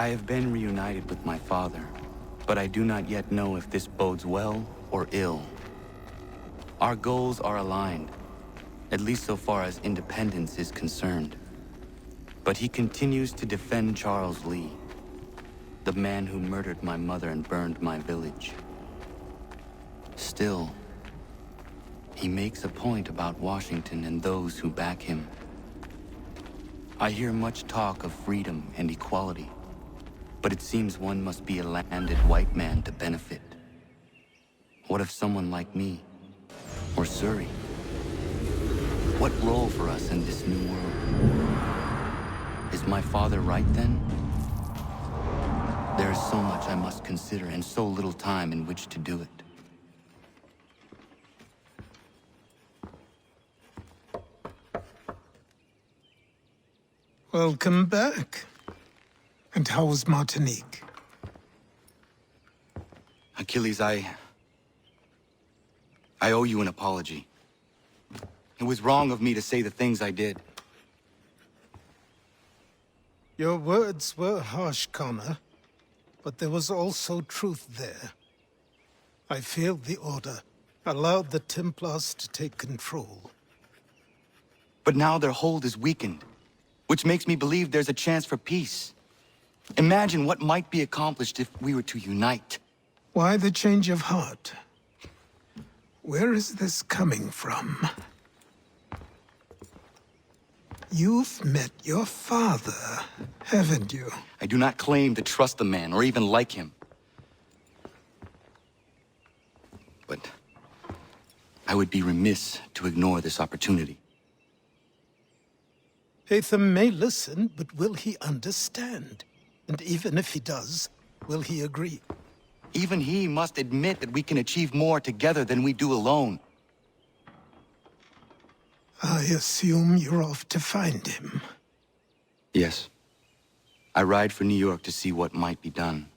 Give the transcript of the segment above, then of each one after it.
I have been reunited with my father, but I do not yet know if this bodes well or ill. Our goals are aligned, at least so far as independence is concerned. But he continues to defend Charles Lee, the man who murdered my mother and burned my village. Still, he makes a point about Washington and those who back him. I hear much talk of freedom and equality, but it seems one must be a landed white man to benefit. What of someone like me, or Surrey? What role for us in this new world? Is my father right then? There is so much I must consider and so little time in which to do it. Welcome back. And how was Martinique? Achilles, I owe you an apology. It was wrong of me to say the things I did. Your words were harsh, Connor, but there was also truth there. I failed the Order, allowed the Templars to take control. But now their hold is weakened, which makes me believe there's a chance for peace. Imagine what might be accomplished if we were to unite. Why the change of heart? Where is this coming from? You've met your father, haven't you? I do not claim to trust the man or even like him. But I would be remiss to ignore this opportunity. Hatham may listen, but will he understand? And even if he does, will he agree? Even he must admit that we can achieve more together than we do alone. I assume you're off to find him. Yes. I ride for New York to see what might be done.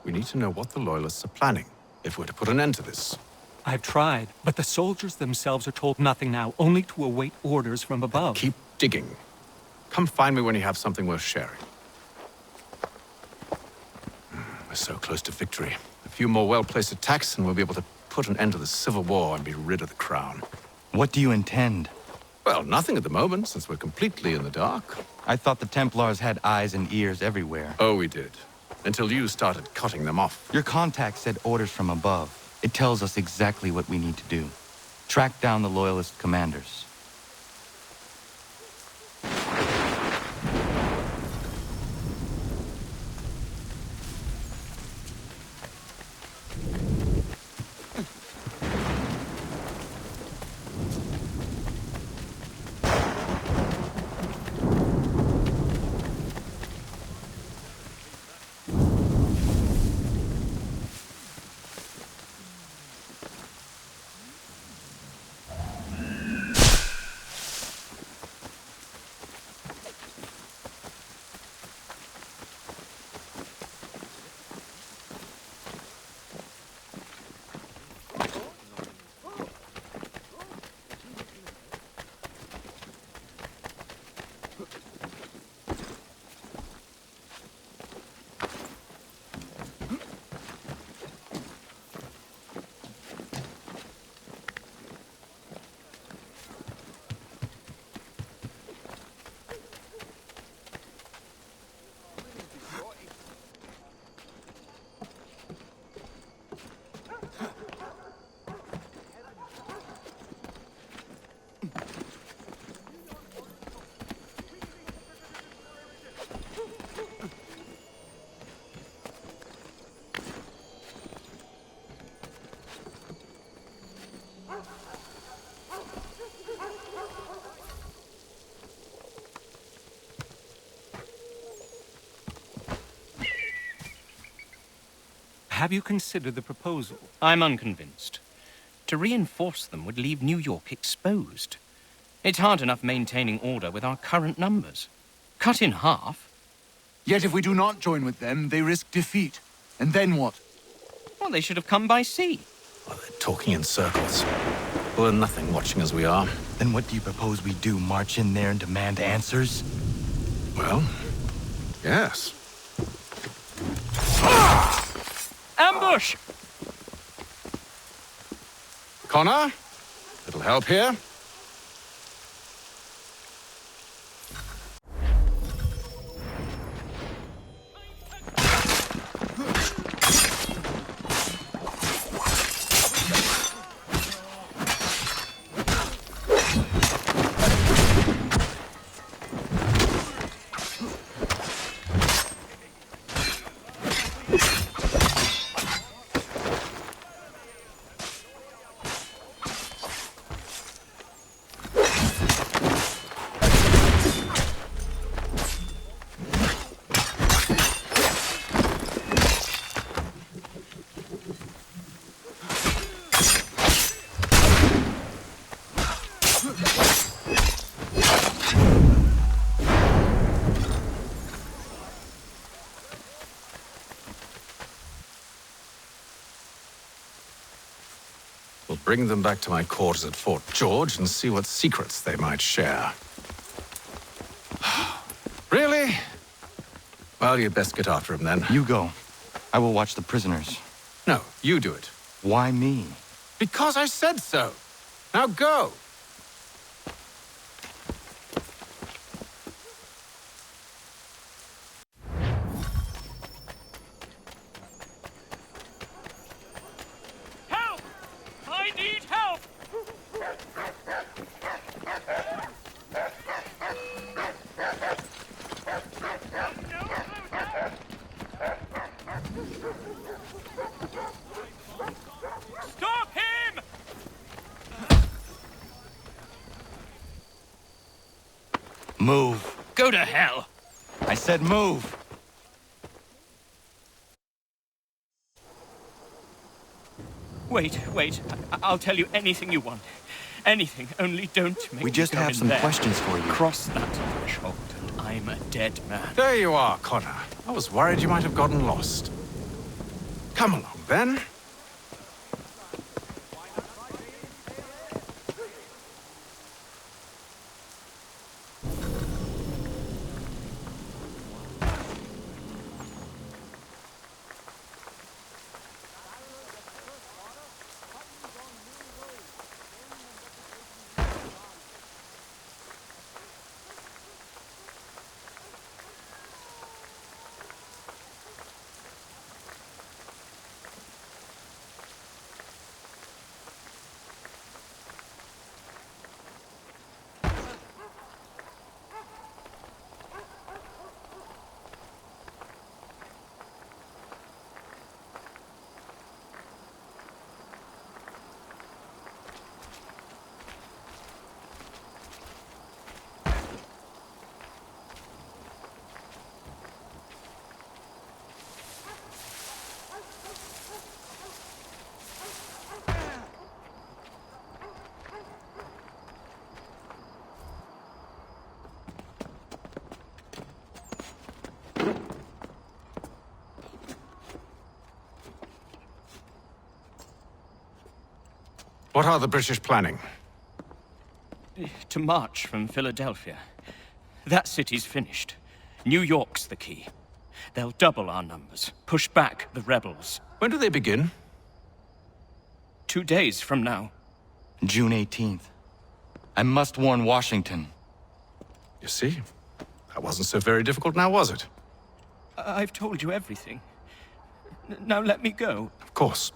We need to know what the Loyalists are planning, if we're to put an end to this. I've tried, but the soldiers themselves are told nothing now, only to await orders from above. Keep digging. Come find me when you have something worth sharing. We're so close to victory. A few more well-placed attacks and we'll be able to put an end to the Civil War and be rid of the Crown. What do you intend? Well, nothing at the moment, since we're completely in the dark. I thought the Templars had eyes and ears everywhere. Oh, we did. Until you started cutting them off. Your contact said orders from above. It tells us exactly what we need to do. Track down the Loyalist commanders. Have you considered the proposal? I'm unconvinced. To reinforce them would leave New York exposed. It's hard enough maintaining order with our current numbers. Cut in half. Yet if we do not join with them, they risk defeat. And then what? Well, they should have come by sea. Well, they're talking in circles. We're nothing watching as we are. Then what do you propose we do? March in there and demand answers? Well, yes. Ambush! Connor? Little help here? We'll bring them back to my quarters at Fort George and see what secrets they might share. Really? Well, you'd best get after him then. You go. I will watch the prisoners. No, you do it. Why me? Because I said so. Now go. Help! I need help! Stop him! Move. Go to hell! I said move. Wait. I'll tell you anything you want. Anything, only don't make We me just go have in some there. questions for you. Cross that threshold, and I'm a dead man. There you are, Connor. I was worried you might have gotten lost. Come along, then. What are the British planning? To march from Philadelphia. That city's finished. New York's the key. They'll double our numbers, push back the rebels. When do they begin? 2 days from now. June 18th. I must warn Washington. You see? That wasn't so very difficult now, was it? I've told you everything. Now let me go. Of course.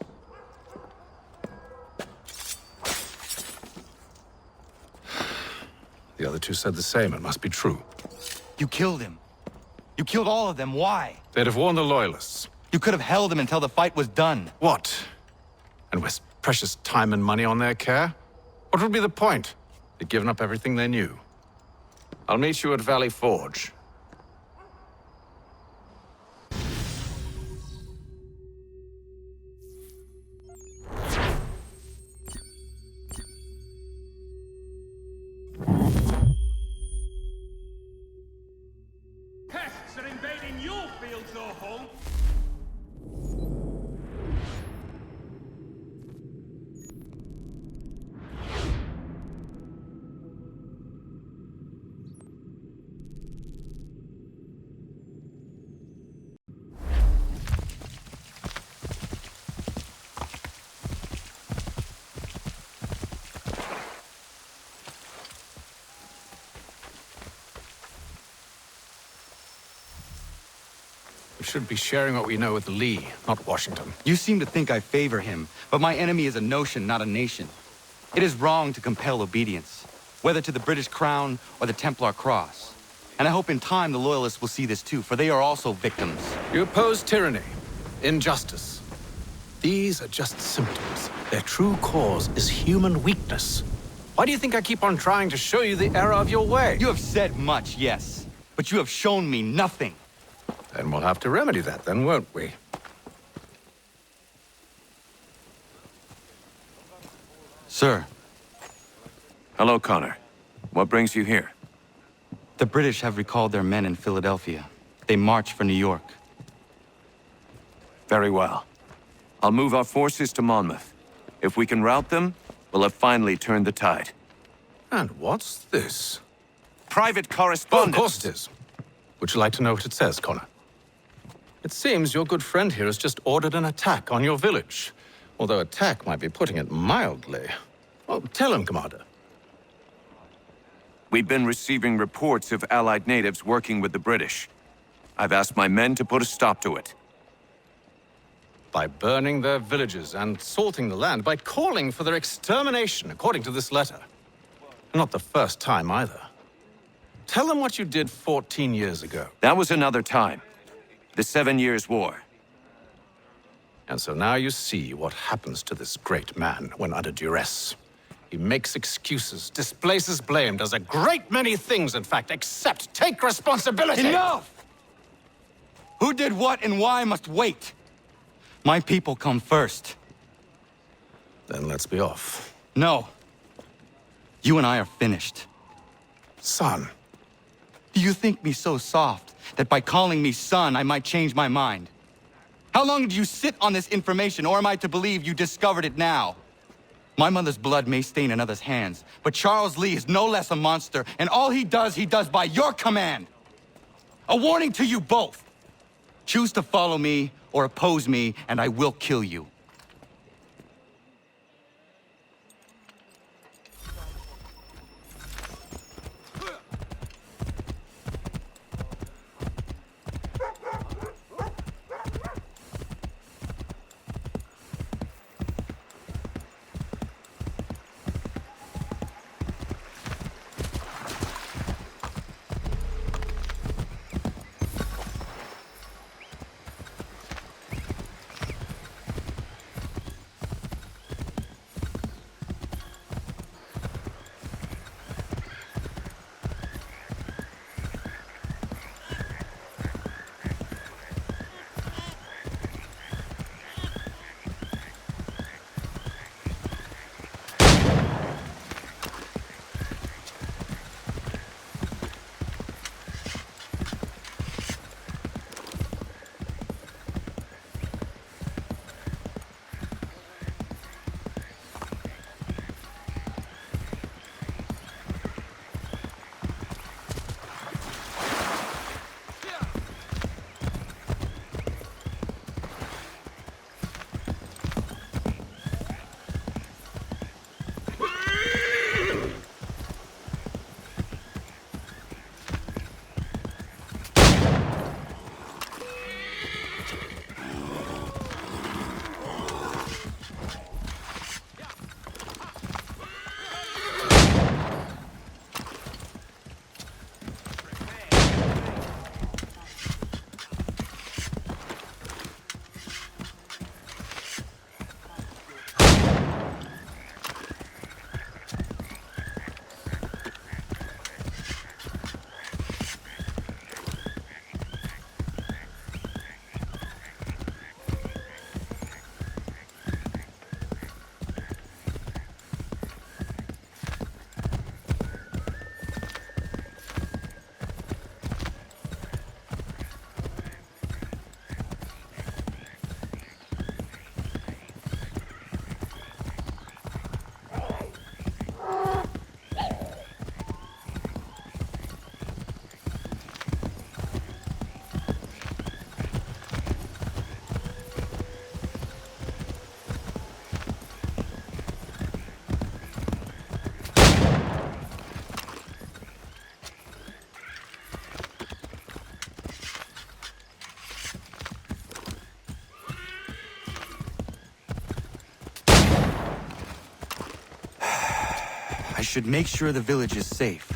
The other two said the same. It must be true. You killed him. You killed all of them. Why? They'd have warned the Loyalists. You could have held him until the fight was done. What? And waste precious time and money on their care? What would be the point? They'd given up everything they knew. I'll meet you at Valley Forge. are invading your fields, or home. We should be sharing what we know with Lee, not Washington. You seem to think I favor him, but my enemy is a notion, not a nation. It is wrong to compel obedience, whether to the British Crown or the Templar Cross. And I hope in time the Loyalists will see this too, for they are also victims. You oppose tyranny, injustice. These are just symptoms. Their true cause is human weakness. Why do you think I keep on trying to show you the error of your way? You have said much, yes, but you have shown me nothing. Then we'll have to remedy that then, won't we? Sir, Hello, Connor. What brings you here? the British have recalled their men in Philadelphia. They march for New York. Very well. I'll move our forces to Monmouth. If we can rout them, we'll have finally turned the tide. And what's this? Private Oh, of correspondence! course it is. Would you like to know what it says, Connor? It seems your good friend here has just ordered an attack on your village. Although attack might be putting it mildly. Well, tell him, Commander. We've been receiving reports of Allied natives working with the British. I've asked my men to put a stop to it. By burning their villages and salting the land, by calling for their extermination, according to this letter. Not the first time, either. Tell them what you did 14 years ago. That was another time. The 7 Years' War. And so now you see what happens to this great man when under duress. He makes excuses, displaces blame, does a great many things, in fact, except take responsibility! Enough! Who did what and why must wait. My people come first. Then let's be off. No. You and I are finished. Son. Do you think me so soft that by calling me son, I might change my mind? How long did you sit on this information, or am I to believe you discovered it now? My mother's blood may stain another's hands, but Charles Lee is no less a monster, and all he does by your command. A warning to you both. Choose to follow me or oppose me, and I will kill you. should make sure the village is safe.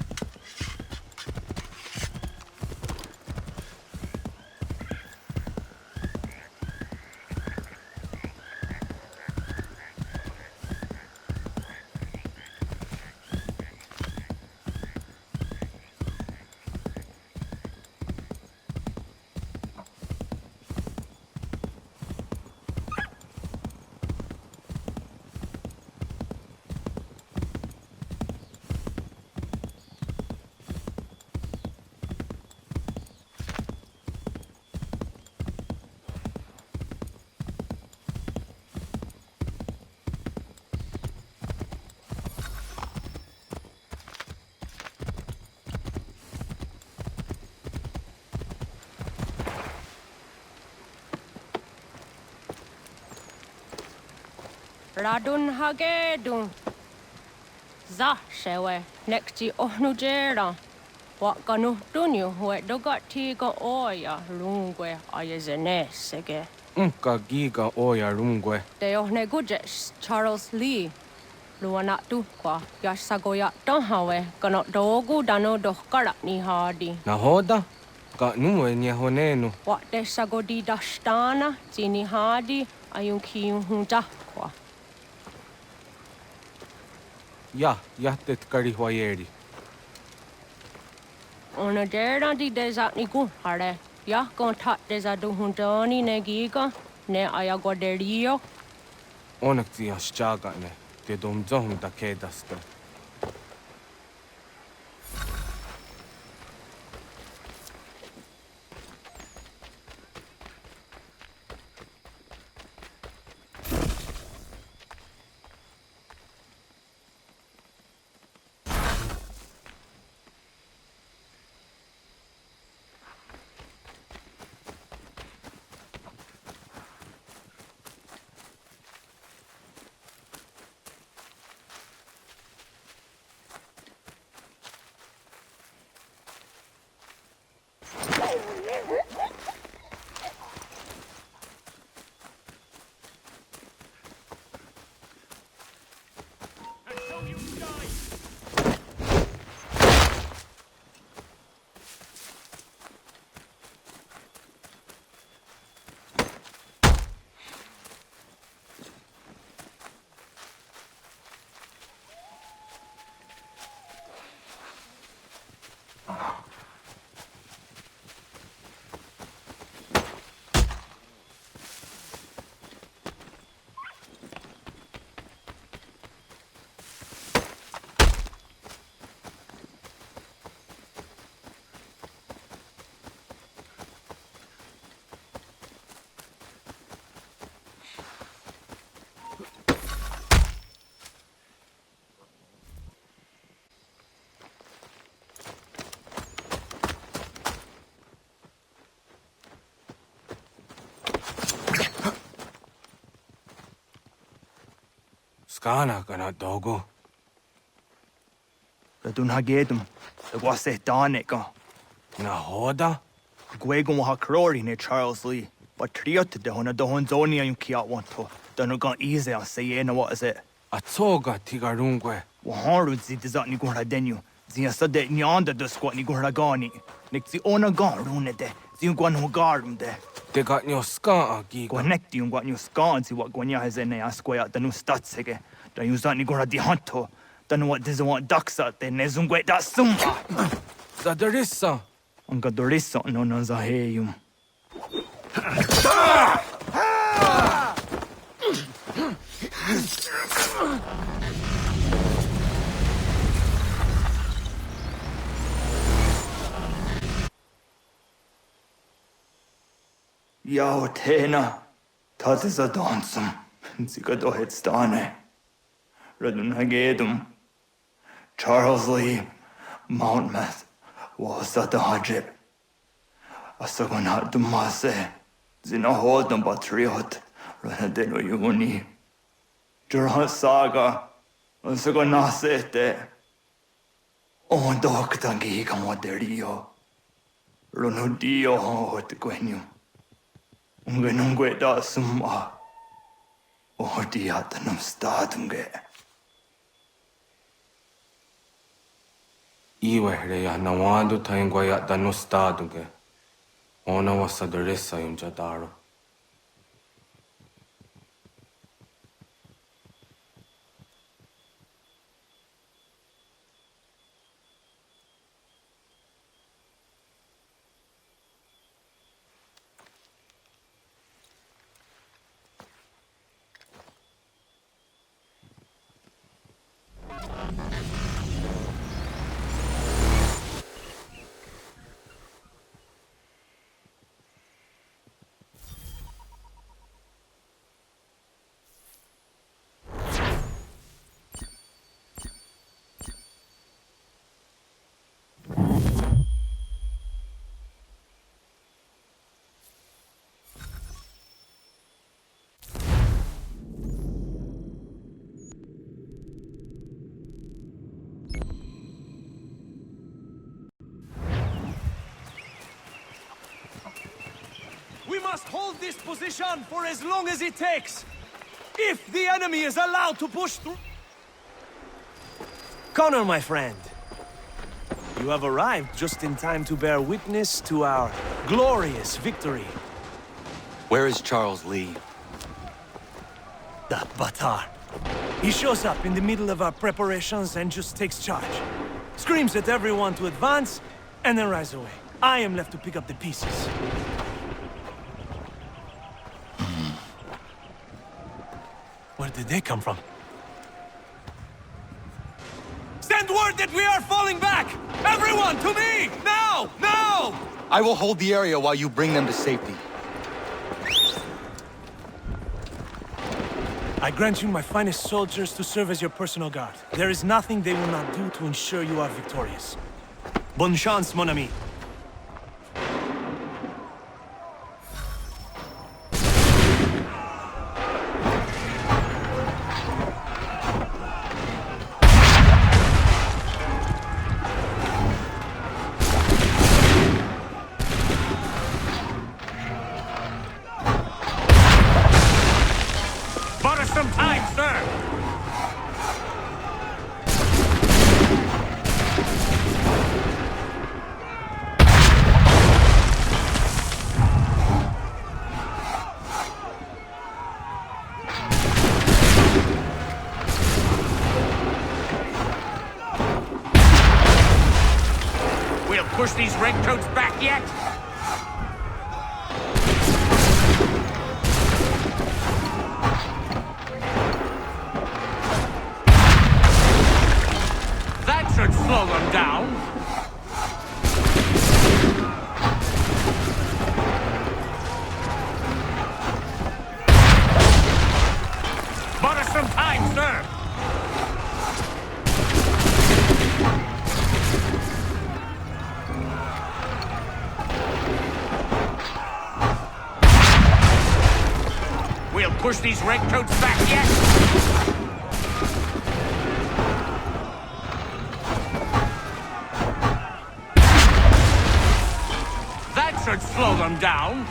Ratonhnhaké dun. Za shewe nexti ohnujera. What ganu dunyu wet dogati go oya rungwe ayazenesege. Unka giga oya rungwe. De ohne gujes Charles Lee. Luana tukwa yasagoya donhawe gano dogu dano dohkara ni hardi. Nahoda? Ka nuwe nyehonenu. What de sagodi dashtana zini hardi ayun kiyun hundakwa. Ja, jahtet karihwayeri. Ona dera di desa ni hare. Ya kontat desa du hundani ne giga ne ayagoderio. Onneksi jaschagane. Te dom zohum da kedasta. Skana kana dogo. Ratonhnhaké dum. The wase danika. Nahoda? Gwegum ha crori ne Charles Lee. But triot de hona dohon zoni ayun kiat wanto. Dano gan easy on say na what is it? Atsoga tigarungwe. Waharu zi dizat ni gurha denyu. Zia sade nyanda do squat ni gurha gani. Nik zi ona gan rune de. Zi gwan ho garum de. Te got nyo ska giga. Gwanek di gwan nyo skan zi wat gwanya has ene asquaya danu statsege. Da yun zat ni gurha di hanto. Danu what diz want daksa de nezungwe da summa. Zadarissa. Anga dorissa no na zaheyum. Yao tena, that is a dansum. Zika dohet stane. Ratonhnhaké dum. Charles Lee, Monmouth, was at the hajib. Asagonat dumase. Zina hodam patriot. Ranadeno yuni. Jurhan saga. Asagonasete. On doctor giga moderio. Ronudio hot gwenum. Ungenungwe da summa. Odiatanum statunge. Iwe reya nawadu taingwaya danustaduge. Ona wasadresa yunjadaro. We must hold this position for as long as it takes. If the enemy is allowed to push through... Connor, my friend. You have arrived just in time to bear witness to our glorious victory. Where is Charles Lee? That Batar. He shows up in the middle of our preparations and just takes charge. Screams at everyone to advance, and then rides away. I am left to pick up the pieces. Where did they come from? Send word that we are falling back! Everyone, to me! Now! Now! I will hold the area while you bring them to safety. I grant you my finest soldiers to serve as your personal guard. There is nothing they will not do to ensure you are victorious. Bonne chance, mon ami. Push these redcoats back yet? That should slow them down. Bought us some time, sir. Push these redcoats back yet? That should slow them down.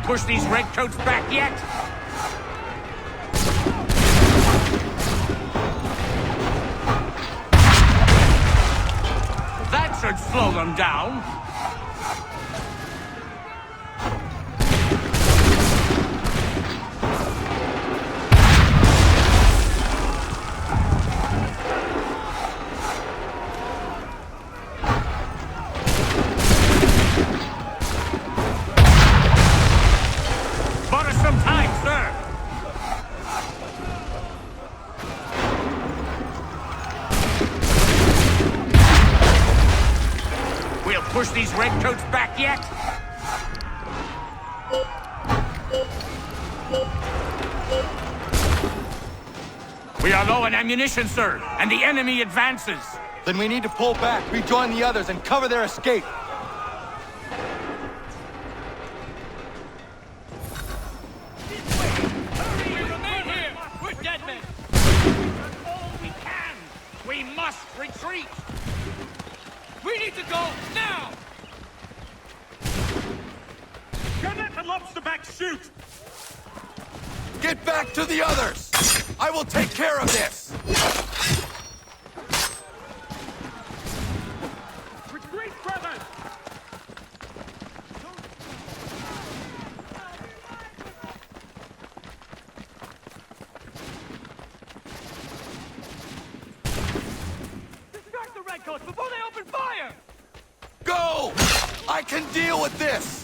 Push these redcoats back yet? That should slow them down. Push these redcoats back yet? We are low on ammunition, sir, and the enemy advances. Then we need to pull back, rejoin the others, and cover their escape. We remain here! We're dead men! All we can! We must retreat! We need to go now! Can let the lobsterback shoot! Get back to the others! I will take care of this! Retreat, brothers! Distract the redcoats before they open fire! Go! I can deal with this!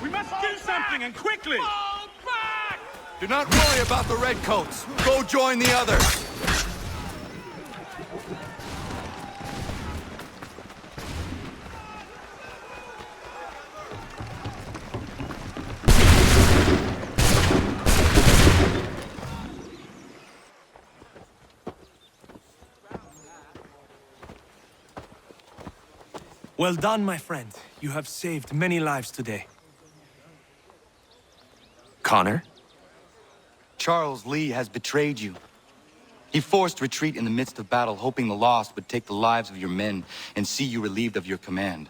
We must do something, and quickly! Fall back! Do not worry about the redcoats. Go join the others. Well done, my friend. You have saved many lives today. Connor? Charles Lee has betrayed you. He forced retreat in the midst of battle, hoping the lost would take the lives of your men and see you relieved of your command.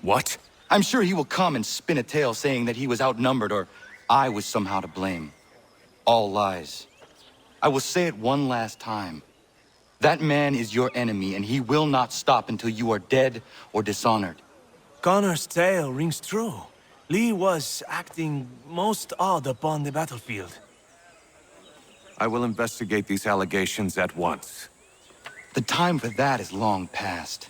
What? I'm sure he will come and spin a tale saying that he was outnumbered or I was somehow to blame. All lies. I will say it one last time. That man is your enemy, and he will not stop until you are dead or dishonored. Connor's tale rings true. Lee was acting most odd upon the battlefield. I will investigate these allegations at once. The time for that is long past.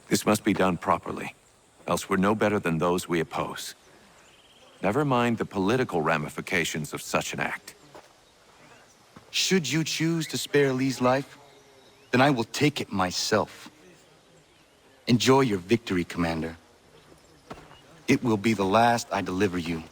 This must be done properly, else we're no better than those we oppose. Never mind the political ramifications of such an act. Should you choose to spare Lee's life, then I will take it myself. Enjoy your victory, Commander. It will be the last I deliver you